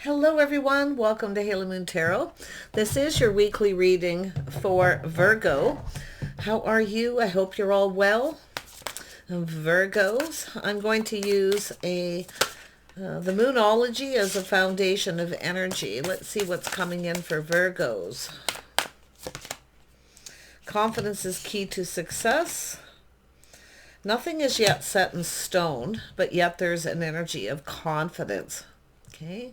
Hello everyone, welcome to Haley Moon Tarot. This is your weekly reading for Virgo. How are you? I hope you're all well. Virgos, I'm going to use the Moonology as a foundation of energy. Let's see what's coming in for Virgos. Confidence is key to success. Nothing is yet set in stone, but yet there's an energy of confidence. Okay.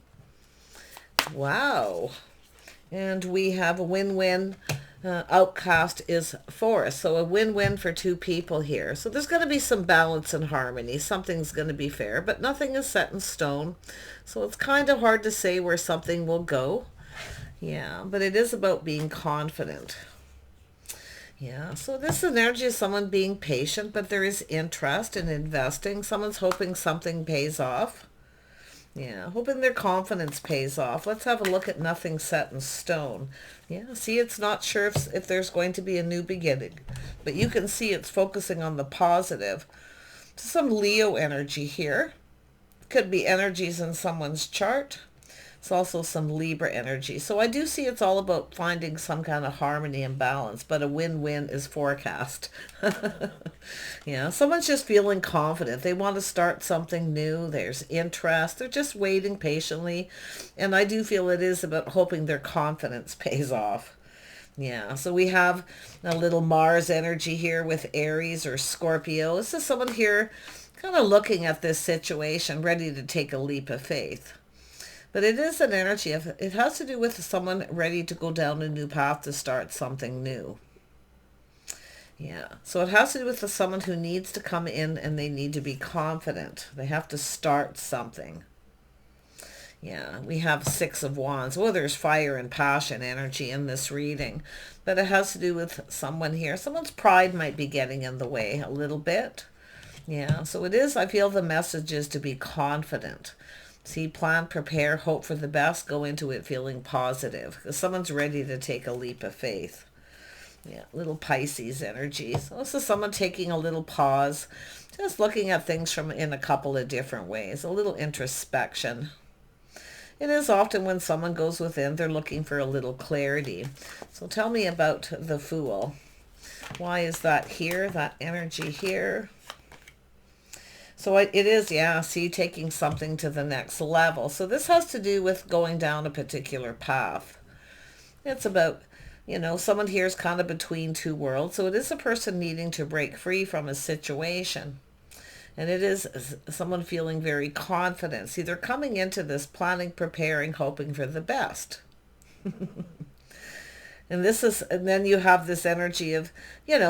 Wow. And we have a win-win. Outcast is forest. So a win-win for two people here. So there's going to be some balance and harmony. Something's going to be fair, but nothing is set in stone. So it's kind of hard to say where something will go. Yeah, but it is about being confident. Yeah, so this energy is someone being patient, but there is interest in investing. Someone's hoping something pays off. Yeah, hoping their confidence pays off. Let's have a look at nothing set in stone. Yeah, see, it's not sure if there's going to be a new beginning, but you can see it's focusing on the positive. Some Leo energy here. Could be energies in someone's chart. It's also some Libra energy. So I do see it's all about finding some kind of harmony and balance, but a win-win is forecast. Yeah, someone's just feeling confident. They want to start something new. There's interest. They're just waiting patiently. And I do feel it is about hoping their confidence pays off. Yeah, so we have a little Mars energy here with Aries or Scorpio. This is someone here kind of looking at this situation, ready to take a leap of faith. But it is an energy of, it has to do with someone ready to go down a new path to start something new. Yeah, so it has to do with someone who needs to come in and they need to be confident. They have to start something. Yeah, we have Six of Wands. Well, there's fire and passion energy in this reading. But it has to do with someone here. Someone's pride might be getting in the way a little bit. Yeah, so it is, I feel the message is to be confident. See, plan, prepare, hope for the best, go into it feeling positive. Because someone's ready to take a leap of faith. Yeah, little Pisces energy. So this is someone taking a little pause, just looking at things from in a couple of different ways. A little introspection. It is often when someone goes within, they're looking for a little clarity. So tell me about the Fool. Why is that here, that energy here? So it is, yeah, see, taking something to the next level. So this has to do with going down a particular path. It's about, someone here is kind of between two worlds. So it is a person needing to break free from a situation. And it is someone feeling very confident. See, they're coming into this planning, preparing, hoping for the best. And then you have this energy of,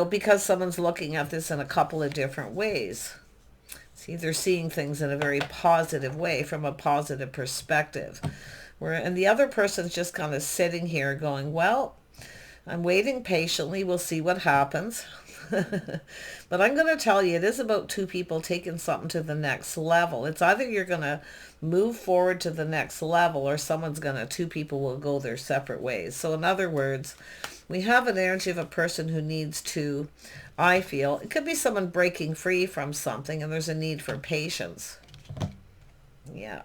because someone's looking at this in a couple of different ways. See, they're seeing things in a very positive way, from a positive perspective. And the other person's just kind of sitting here going, well, I'm waiting patiently. We'll see what happens. But I'm going to tell you, it is about two people taking something to the next level. It's either you're going to move forward to the next level, or two people will go their separate ways. So in other words, we have an energy of a person who needs to, I feel, it could be someone breaking free from something, and there's a need for patience. Yeah.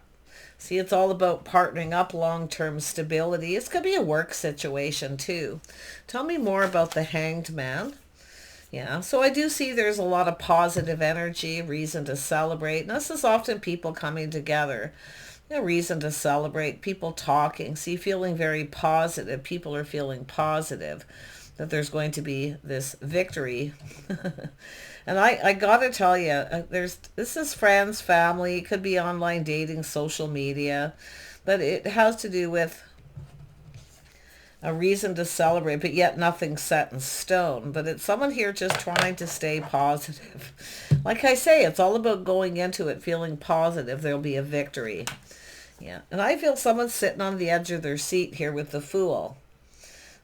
See, it's all about partnering up, long-term stability. This could be a work situation too. Tell me more about the Hanged Man. Yeah, so I do see there's a lot of positive energy, reason to celebrate. And this is often people coming together. Reason to celebrate, people talking. See, feeling very positive. People are feeling positive that there's going to be this victory. And I got to tell you, this is friends, family. It could be online dating, social media. But it has to do with a reason to celebrate, but yet nothing set in stone. But it's someone here just trying to stay positive. Like I say, it's all about going into it feeling positive. There'll be a victory. Yeah, and I feel someone's sitting on the edge of their seat here with the Fool.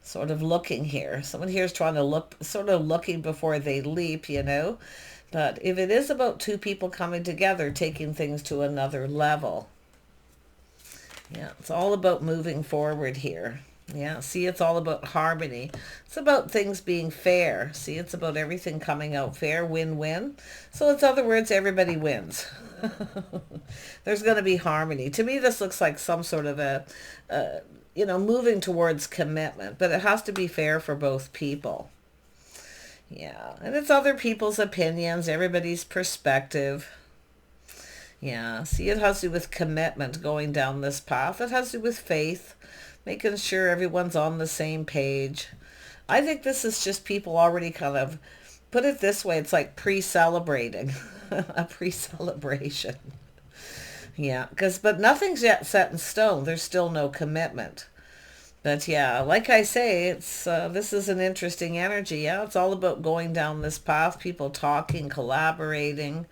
Sort of looking here. Someone here is trying to look, sort of looking before they leap, But if it is about two people coming together, taking things to another level. Yeah, it's all about moving forward here. Yeah, see, it's all about harmony. It's about things being fair. See, it's about everything coming out fair, win-win. So in other words, everybody wins. There's going to be harmony. To me, this looks like some sort of moving towards commitment, but it has to be fair for both people. Yeah, and it's other people's opinions, everybody's perspective. Yeah, see, it has to do with commitment going down this path. It has to do with faith, making sure everyone's on the same page. I think this is just people already kind of, put it this way, it's like pre-celebrating, a pre-celebration. Yeah, but nothing's yet set in stone. There's still no commitment. But yeah, like I say, it's this is an interesting energy. Yeah, it's all about going down this path, people talking, collaborating.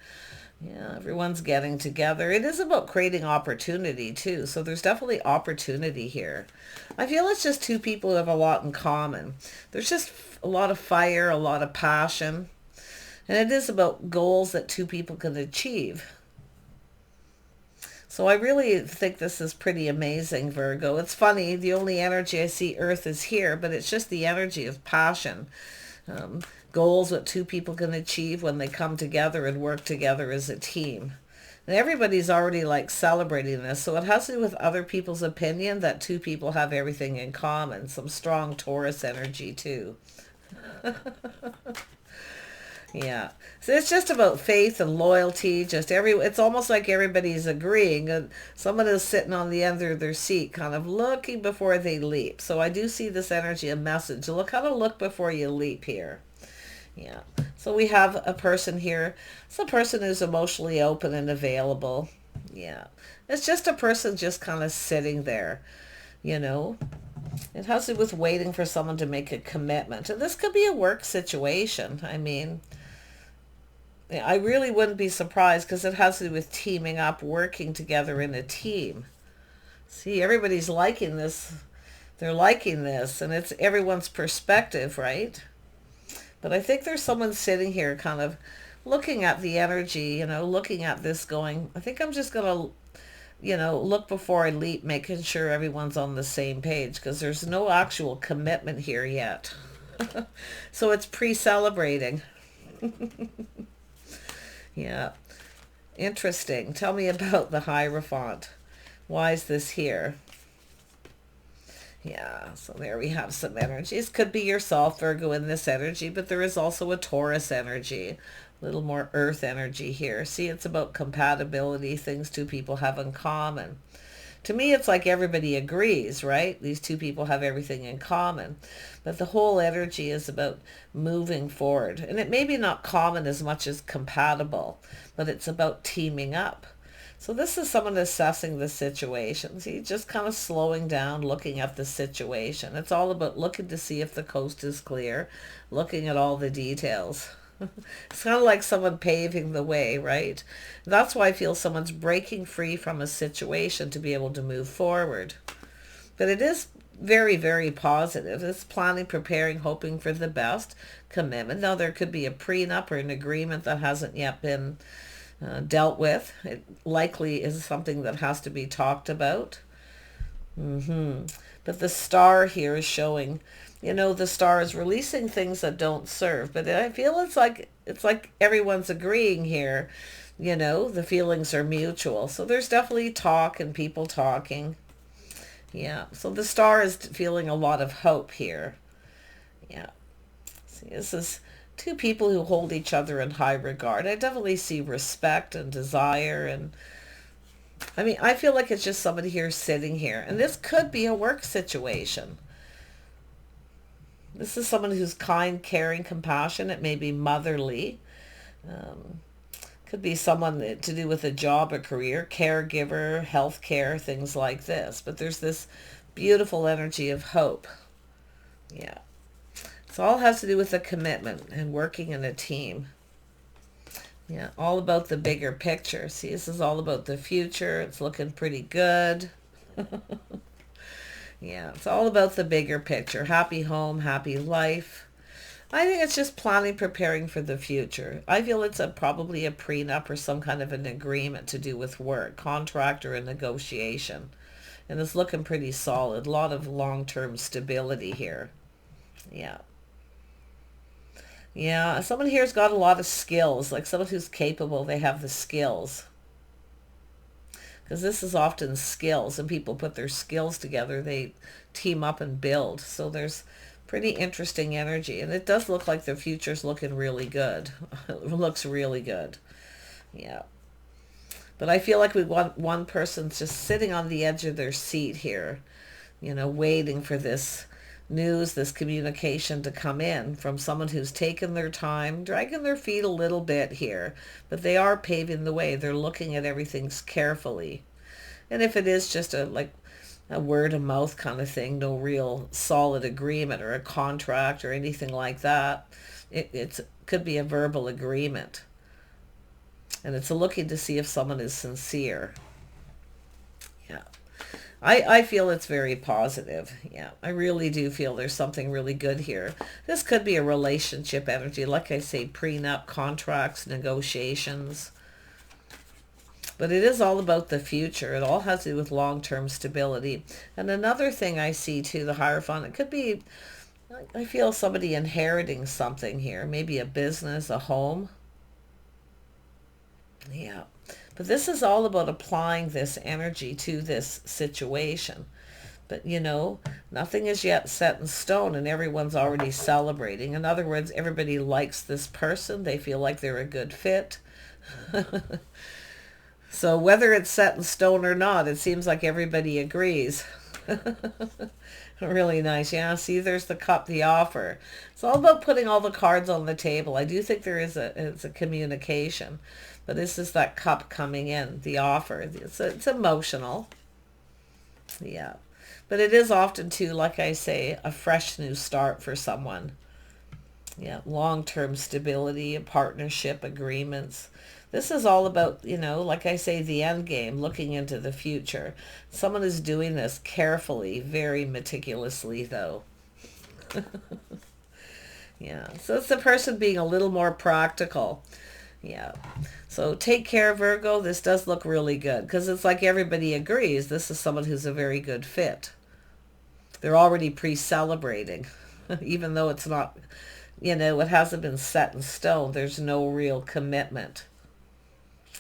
Yeah, everyone's getting together. It is about creating opportunity too. So there's definitely opportunity here. I feel it's just two people who have a lot in common. There's just a lot of fire, a lot of passion. And it is about goals that two people can achieve. So I really think this is pretty amazing, Virgo. It's funny, the only energy I see Earth is here, but it's just the energy of passion. Goals that two people can achieve when they come together and work together as a team. And everybody's already like celebrating this. So it has to do with other people's opinion that two people have everything in common. Some strong Taurus energy too. Yeah. So it's just about faith and loyalty. It's almost like everybody's agreeing. And someone is sitting on the end of their seat, kind of looking before they leap. So I do see this energy, a message. Kind of look before you leap here. Yeah. So we have a person here. It's a person who's emotionally open and available. Yeah. It's just a person just kind of sitting there, you know. It has to do with waiting for someone to make a commitment. And this could be a work situation. I mean, I really wouldn't be surprised because it has to do with teaming up, working together in a team. See, everybody's liking this. They're liking this, and it's everyone's perspective, right? But I think there's someone sitting here kind of looking at the energy, looking at this going, I think I'm just going to, look before I leap, making sure everyone's on the same page because there's no actual commitment here yet. So it's pre-celebrating. Yeah. Interesting. Tell me about the Hierophant. Why is this here? Yeah, so there we have some energies. Could be yourself, Virgo, in this energy, but there is also a Taurus energy, a little more earth energy here. See, it's about compatibility, things two people have in common. To me, it's like everybody agrees, right? These two people have everything in common. But the whole energy is about moving forward. And it may be not common as much as compatible, but it's about teaming up. So this is someone assessing the situation. See, just kind of slowing down, looking at the situation. It's all about looking to see if the coast is clear, looking at all the details. It's kind of like someone paving the way, right? That's why I feel someone's breaking free from a situation to be able to move forward. But it is very, very positive. It's planning, preparing, hoping for the best, commitment. Now, there could be a prenup or an agreement that hasn't yet been dealt with. It likely is something that has to be talked about. But the star here is showing, the star is releasing things that don't serve. But I feel it's like everyone's agreeing here. The feelings are mutual. So there's definitely talk and people talking. Yeah. So the star is feeling a lot of hope here. Yeah. See, this is two people who hold each other in high regard. I definitely see respect and desire, and I mean, I feel like it's just somebody here sitting here, and this could be a work situation. This is someone who's kind, caring, compassionate, maybe motherly. Could be someone to do with a job, a career, caregiver, healthcare, things like this. But there's this beautiful energy of hope. Yeah. It all has to do with a commitment and working in a team. Yeah, all about the bigger picture. See, this is all about the future. It's looking pretty good. Yeah, it's all about the bigger picture. Happy home, happy life. I think it's just planning, preparing for the future. I feel it's probably a prenup or some kind of an agreement to do with work, contract or a negotiation. And it's looking pretty solid. A lot of long-term stability here. Yeah. Yeah, someone here's got a lot of skills, like someone who's capable, they have the skills. Because this is often skills, and people put their skills together, they team up and build. So there's pretty interesting energy, and it does look like the future's looking really good. It looks really good. Yeah. But I feel like we want one person's just sitting on the edge of their seat here, waiting for this news, this communication to come in from someone who's taken their time, dragging their feet a little bit here, but they are paving the way. They're looking at everything carefully. And if it is just a word of mouth kind of thing, no real solid agreement or a contract or anything like that, it could be a verbal agreement. And it's looking to see if someone is sincere. Yeah. I feel it's very positive. Yeah, I really do feel there's something really good here. This could be a relationship energy. Like I say, prenup, contracts, negotiations. But it is all about the future. It all has to do with long-term stability. And another thing I see too, the Hierophant, it could be, I feel somebody inheriting something here. Maybe a business, a home. Yeah. But this is all about applying this energy to this situation. But, nothing is yet set in stone, and everyone's already celebrating. In other words, everybody likes this person. They feel like they're a good fit. So whether it's set in stone or not, it seems like everybody agrees. Really nice. Yeah, see, there's the cup, the offer. It's all about putting all the cards on the table. I do think it's a communication. But this is that cup coming in, the offer. It's emotional. Yeah. But it is often, too, like I say, a fresh new start for someone. Yeah, long-term stability, partnership, agreements. This is all about, like I say, the end game, looking into the future. Someone is doing this carefully, very meticulously, though. Yeah, so it's the person being a little more practical. Yeah. So take care, Virgo. This does look really good because it's like everybody agrees this is someone who's a very good fit. They're already pre-celebrating, even though it's not, it hasn't been set in stone. There's no real commitment.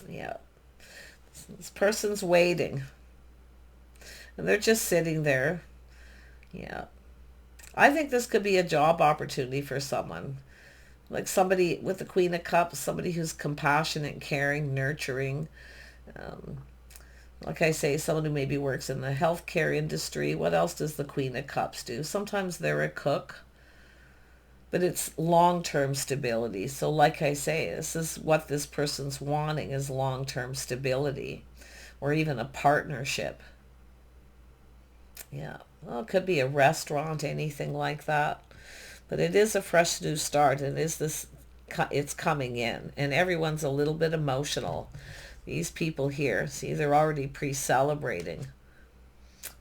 Yeah. This person's waiting. And they're just sitting there. Yeah. I think this could be a job opportunity for someone. Like somebody with the Queen of Cups, somebody who's compassionate, caring, nurturing. Like I say, someone who maybe works in the healthcare industry. What else does the Queen of Cups do? Sometimes they're a cook. But it's long-term stability. So like I say, this is what this person's wanting is long-term stability. Or even a partnership. Yeah. Well, it could be a restaurant, anything like that. But it is a fresh new start, and it's coming in, and everyone's a little bit emotional. These people here, see, they're already pre-celebrating.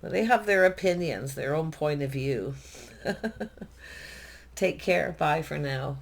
But they have their opinions, their own point of view. Take care. Bye for now.